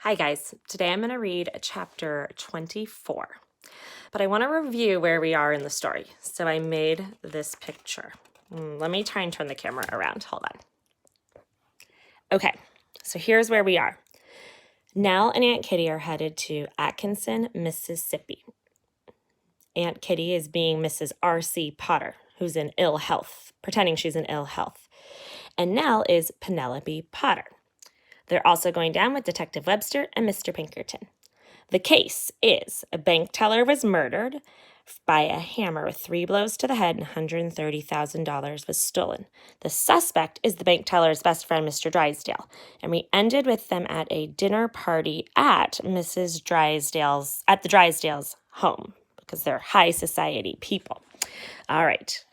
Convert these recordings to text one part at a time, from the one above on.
Hi guys, today I'm going to read chapter 24, but I want to review where we are in the story. So I made this picture. Let me try and turn the camera around. Hold on. Okay, so here's where we are. Nell and Aunt Kitty are headed to Atkinson, Mississippi. Aunt Kitty is being Mrs. R.C. Potter, who's in ill health, pretending she's in ill health. And Nell is Penelope Potter. They're also going down with Detective Webster and Mr. Pinkerton. The case is a bank teller was murdered by a hammer with 3 blows to the head and $130,000 was stolen. The suspect is the bank teller's best friend, Mr. Drysdale. And we ended with them at a dinner party at the Drysdale's home because they're high society people. All right.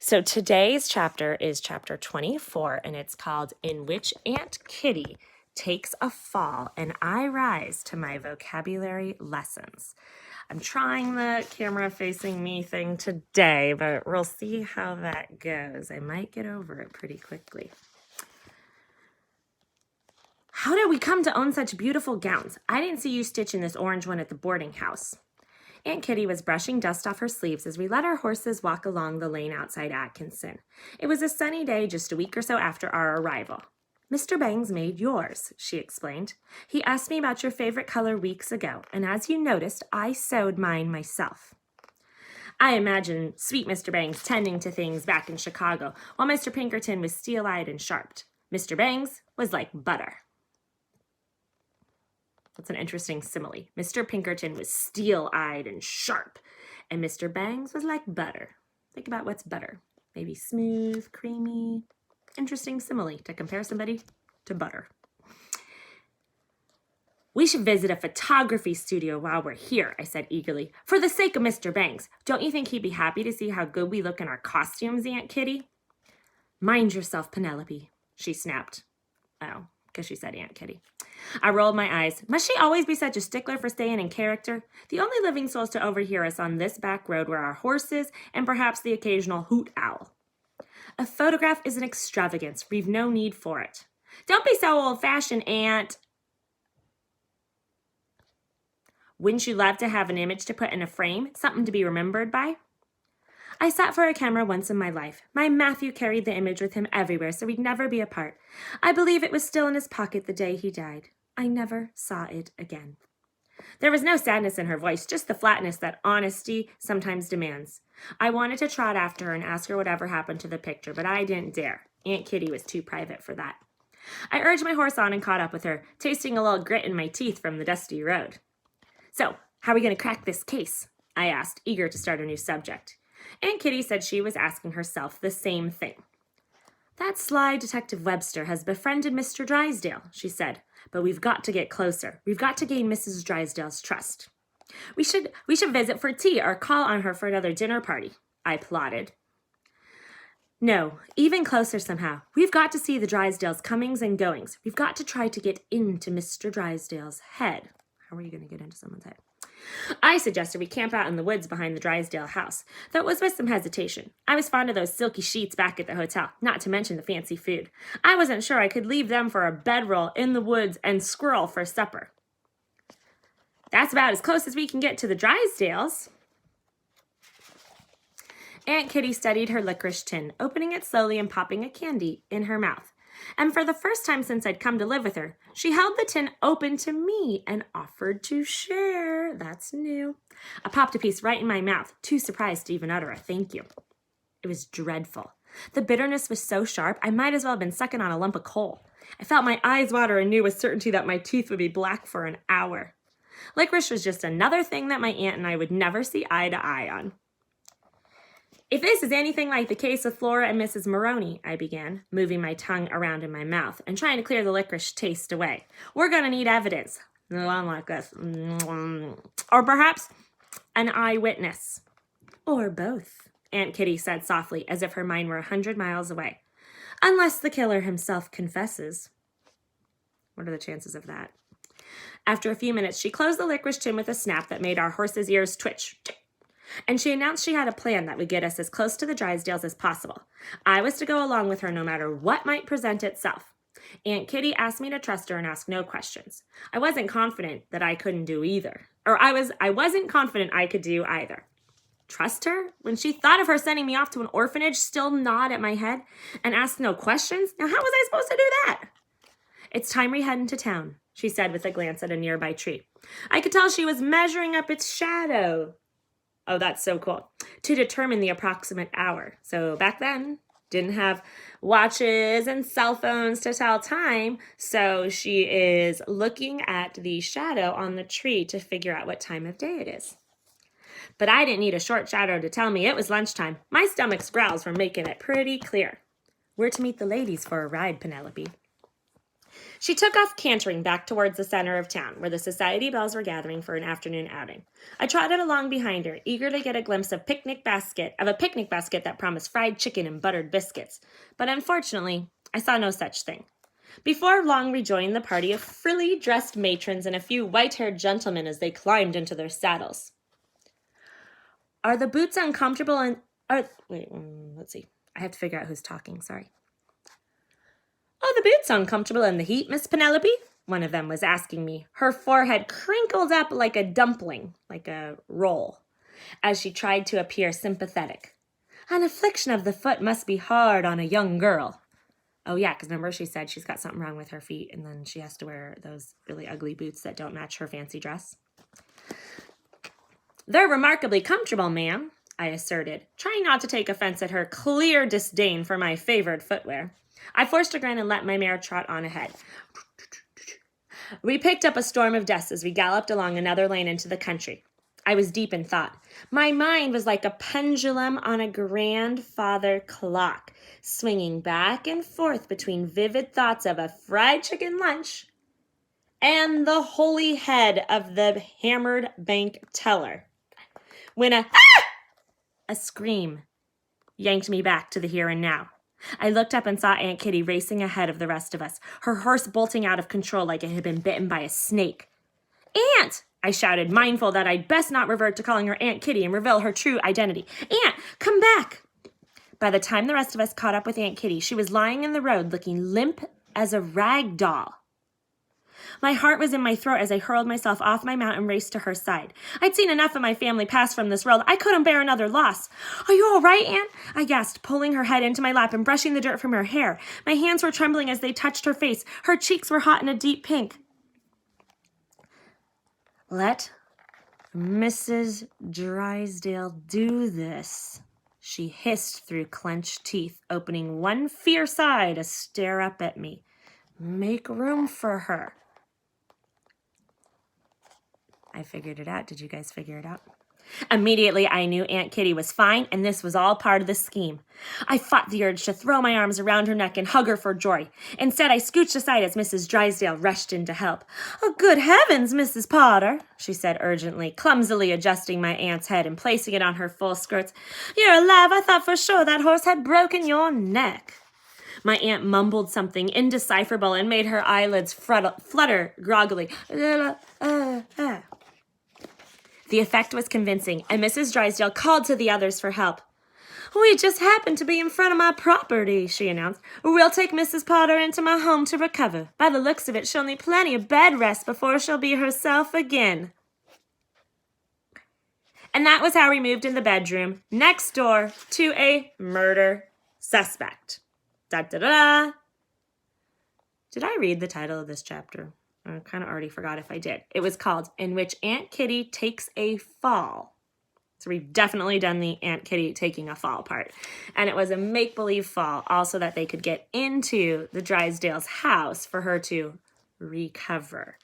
So today's chapter is chapter 24, and it's called In Which Aunt Kitty Takes a Fall and I Rise to My Vocabulary Lessons. I'm trying the camera facing me thing today, but we'll see how that goes. I might get over it pretty quickly. How did we come to own such beautiful gowns? I didn't see you stitching this orange one at the boarding house. Aunt Kitty was brushing dust off her sleeves as we let our horses walk along the lane outside Atkinson. It was a sunny day just a week or so after our arrival. Mr. Bangs made yours, she explained. He asked me about your favorite color weeks ago, and as you noticed, I sewed mine myself. I imagine sweet Mr. Bangs tending to things back in Chicago, while Mr. Pinkerton was steel-eyed and sharp. Mr. Bangs was like butter. That's an interesting simile. Mr. Pinkerton was steel-eyed and sharp, and Mr. Bangs was like butter. Think about what's butter. Maybe smooth, creamy. Interesting simile to compare somebody to butter. We should visit a photography studio while we're here, I said eagerly. For the sake of Mr. Bangs, don't you think he'd be happy to see how good we look in our costumes, Aunt Kitty? Mind yourself, Penelope, she snapped. Oh, because she said Aunt Kitty. I rolled my eyes. Must she always be such a stickler for staying in character? The only living souls to overhear us on this back road were our horses and perhaps the occasional hoot owl. A photograph is an extravagance. We've no need for it. Don't be so old-fashioned, Aunt. Wouldn't you love to have an image to put in a frame, something to be remembered by? I sat for a camera once in my life. My Matthew carried the image with him everywhere, so we'd never be apart. I believe it was still in his pocket the day he died. I never saw it again. There was no sadness in her voice, just the flatness that honesty sometimes demands. I wanted to trot after her and ask her whatever happened to the picture, but I didn't dare. Aunt Kitty was too private for that. I urged my horse on and caught up with her, tasting a little grit in my teeth from the dusty road. So, how are we going to crack this case? I asked, eager to start a new subject. Aunt Kitty said she was asking herself the same thing. That sly Detective Webster has befriended Mr. Drysdale, she said, but we've got to get closer. We've got to gain Mrs. Drysdale's trust. We should visit for tea or call on her for another dinner party, I plotted. No, even closer somehow. We've got to see the Drysdales' comings and goings. We've got to try to get into Mr. Drysdale's head. How are you going to get into someone's head? I suggested we camp out in the woods behind the Drysdale house, though it was with some hesitation. I was fond of those silky sheets back at the hotel, not to mention the fancy food. I wasn't sure I could leave them for a bedroll in the woods and squirrel for supper. That's about as close as we can get to the Drysdales. Aunt Kitty studied her licorice tin, opening it slowly and popping a candy in her mouth. And for the first time since I'd come to live with her, she held the tin open to me and offered to share. That's new. I popped a piece right in my mouth, too surprised to even utter a thank you. It was dreadful. The bitterness was so sharp, I might as well have been sucking on a lump of coal. I felt my eyes water and knew with certainty that my teeth would be black for an hour. Licorice was just another thing that my aunt and I would never see eye to eye on. If this is anything like the case of Flora and Mrs. Maroney, I began, moving my tongue around in my mouth and trying to clear the licorice taste away, we're going to need evidence. Along like this. Or perhaps an eyewitness. Or both, Aunt Kitty said softly, as if her mind were 100 miles away. Unless the killer himself confesses. What are the chances of that? After a few minutes, she closed the licorice tin with a snap that made our horse's ears twitch. And she announced she had a plan that would get us as close to the Drysdales as possible. I was to go along with her no matter what might present itself. Aunt Kitty asked me to trust her and ask no questions. I wasn't confident that I couldn't do either. Or I wasn't confident I could do either. Trust her? When she thought of her sending me off to an orphanage, still nod at my head and ask no questions? Now how was I supposed to do that? It's time we head into town, she said with a glance at a nearby tree. I could tell she was measuring up its shadow. Oh, that's so cool. To determine the approximate hour. So back then, didn't have watches and cell phones to tell time, so she is looking at the shadow on the tree to figure out what time of day it is. But I didn't need a short shadow to tell me it was lunchtime. My stomach's growls were making it pretty clear. We're to meet the ladies for a ride, Penelope. She took off cantering back towards the center of town, where the society bells were gathering for an afternoon outing. I trotted along behind her, eager to get a glimpse of a picnic basket that promised fried chicken and buttered biscuits. But unfortunately, I saw no such thing. Before long, we joined the party of frilly dressed matrons and a few white-haired gentlemen as they climbed into their saddles. Are the boots uncomfortable and... let's see. I have to figure out who's talking, sorry. Are the boots uncomfortable in the heat, Miss Penelope? One of them was asking me, her forehead crinkled up like a dumpling, like a roll, as she tried to appear sympathetic. An affliction of the foot must be hard on a young girl. Oh yeah, because remember she said she's got something wrong with her feet, and then she has to wear those really ugly boots that don't match her fancy dress. They're remarkably comfortable, ma'am, I asserted, trying not to take offense at her clear disdain for my favored footwear. I forced a grin and let my mare trot on ahead. We picked up a storm of dust as we galloped along another lane into the country. I was deep in thought. My mind was like a pendulum on a grandfather clock, swinging back and forth between vivid thoughts of a fried chicken lunch and the holy head of the hammered bank teller. When a scream yanked me back to the here and now. I looked up and saw Aunt Kitty racing ahead of the rest of us, her horse bolting out of control like it had been bitten by a snake. Aunt! I shouted, mindful that I'd best not revert to calling her Aunt Kitty and reveal her true identity. Aunt, come back! By the time the rest of us caught up with Aunt Kitty, she was lying in the road looking limp as a rag doll. My heart was in my throat as I hurled myself off my mount and raced to her side. I'd seen enough of my family pass from this world. I couldn't bear another loss. Are you all right, Aunt? I gasped, pulling her head into my lap and brushing the dirt from her hair. My hands were trembling as they touched her face. Her cheeks were hot and a deep pink. Let Mrs. Drysdale do this, she hissed through clenched teeth, opening one fierce eye to stare up at me. Make room for her. I figured it out. Did you guys figure it out? Immediately, I knew Aunt Kitty was fine, and this was all part of the scheme. I fought the urge to throw my arms around her neck and hug her for joy. Instead, I scooched aside as Mrs. Drysdale rushed in to help. Oh, good heavens, Mrs. Potter, she said urgently, clumsily adjusting my aunt's head and placing it on her full skirts. You're alive. I thought for sure that horse had broken your neck. My aunt mumbled something indecipherable and made her eyelids flutter groggily. The effect was convincing, and Mrs. Drysdale called to the others for help. We just happened to be in front of my property, she announced. We'll take Mrs. Potter into my home to recover. By the looks of it, she'll need plenty of bed rest before she'll be herself again. And that was how we moved in the bedroom next door to a murder suspect. Da-da-da. Did I read the title of this chapter? I kind of already forgot if I did. It was called In Which Aunt Kitty Takes a Fall. So we've definitely done the Aunt Kitty taking a fall part. And it was a make-believe fall, also that they could get into the Drysdale's house for her to recover.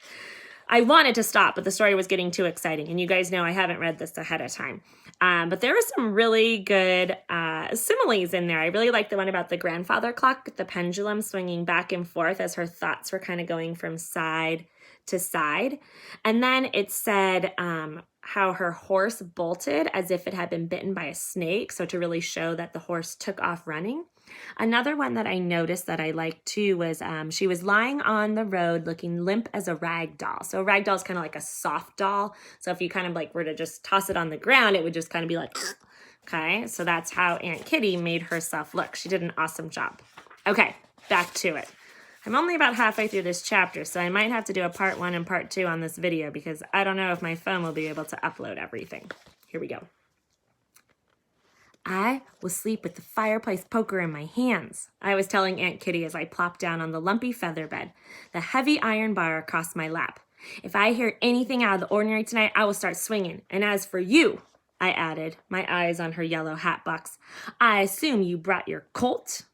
I wanted to stop, but the story was getting too exciting. And you guys know I haven't read this ahead of time. But there were some really good similes in there. I really liked the one about the grandfather clock, the pendulum swinging back and forth as her thoughts were kind of going from side to side. And then it said how her horse bolted as if it had been bitten by a snake. So to really show that the horse took off running. Another one that I noticed that I liked too was she was lying on the road looking limp as a rag doll. So a rag doll is kind of like a soft doll. So if you kind of like were to just toss it on the ground, it would just kind of be like, okay. So that's how Aunt Kitty made herself look. She did an awesome job. Okay, back to it. I'm only about halfway through this chapter, so I might have to do a part 1 and part 2 on this video because I don't know if my phone will be able to upload everything. Here we go. I will sleep with the fireplace poker in my hands, I was telling Aunt Kitty as I plopped down on the lumpy feather bed, the heavy iron bar across my lap. If I hear anything out of the ordinary tonight, I will start swinging. And as for you, I added, my eyes on her yellow hat box, I assume you brought your Colt?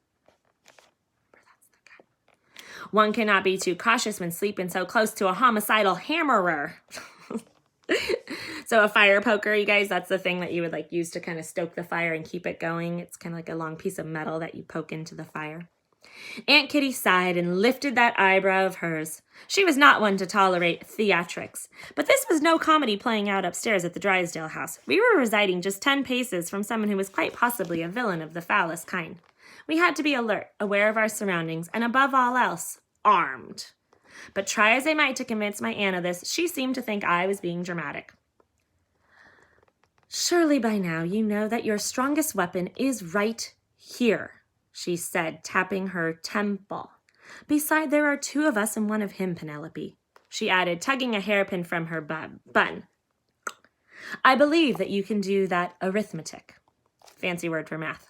One cannot be too cautious when sleeping so close to a homicidal hammerer. So a fire poker, you guys, that's the thing that you would like use to kind of stoke the fire and keep it going. It's kind of like a long piece of metal that you poke into the fire. Aunt Kitty sighed and lifted that eyebrow of hers. She was not one to tolerate theatrics. But this was no comedy playing out upstairs at the Drysdale house. We were residing just 10 paces from someone who was quite possibly a villain of the foulest kind. We had to be alert, aware of our surroundings, and above all else, armed. But try as I might to convince my aunt of this, she seemed to think I was being dramatic. Surely by now you know that your strongest weapon is right here, she said, tapping her temple. Beside, there are 2 of us and 1 of him, Penelope, she added, tugging a hairpin from her bun. I believe that you can do that arithmetic. Fancy word for math.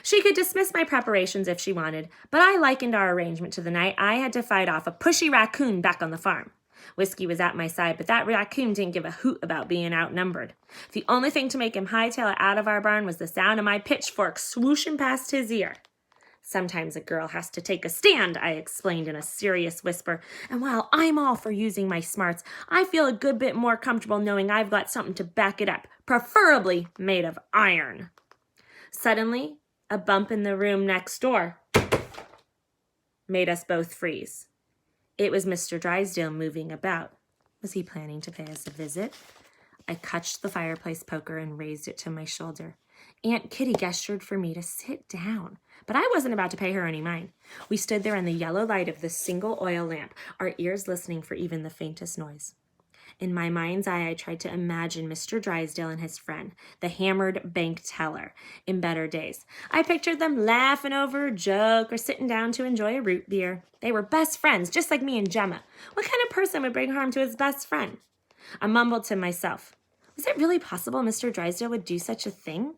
She could dismiss my preparations if she wanted, but I likened our arrangement to the night I had to fight off a pushy raccoon back on the farm. Whiskey was at my side, but that raccoon didn't give a hoot about being outnumbered. The only thing to make him hightail it out of our barn was the sound of my pitchfork swooshing past his ear. Sometimes a girl has to take a stand, I explained in a serious whisper, and while I'm all for using my smarts, I feel a good bit more comfortable knowing I've got something to back it up, preferably made of iron. Suddenly, a bump in the room next door made us both freeze. It was Mr. Drysdale moving about. Was he planning to pay us a visit? I clutched the fireplace poker and raised it to my shoulder. Aunt Kitty gestured for me to sit down, but I wasn't about to pay her any mind. We stood there in the yellow light of the single oil lamp, our ears listening for even the faintest noise. In my mind's eye, I tried to imagine Mr. Drysdale and his friend, the hammered bank teller, in better days. I pictured them laughing over a joke or sitting down to enjoy a root beer. They were best friends, just like me and Gemma. What kind of person would bring harm to his best friend? I mumbled to myself. Was it really possible Mr. Drysdale would do such a thing?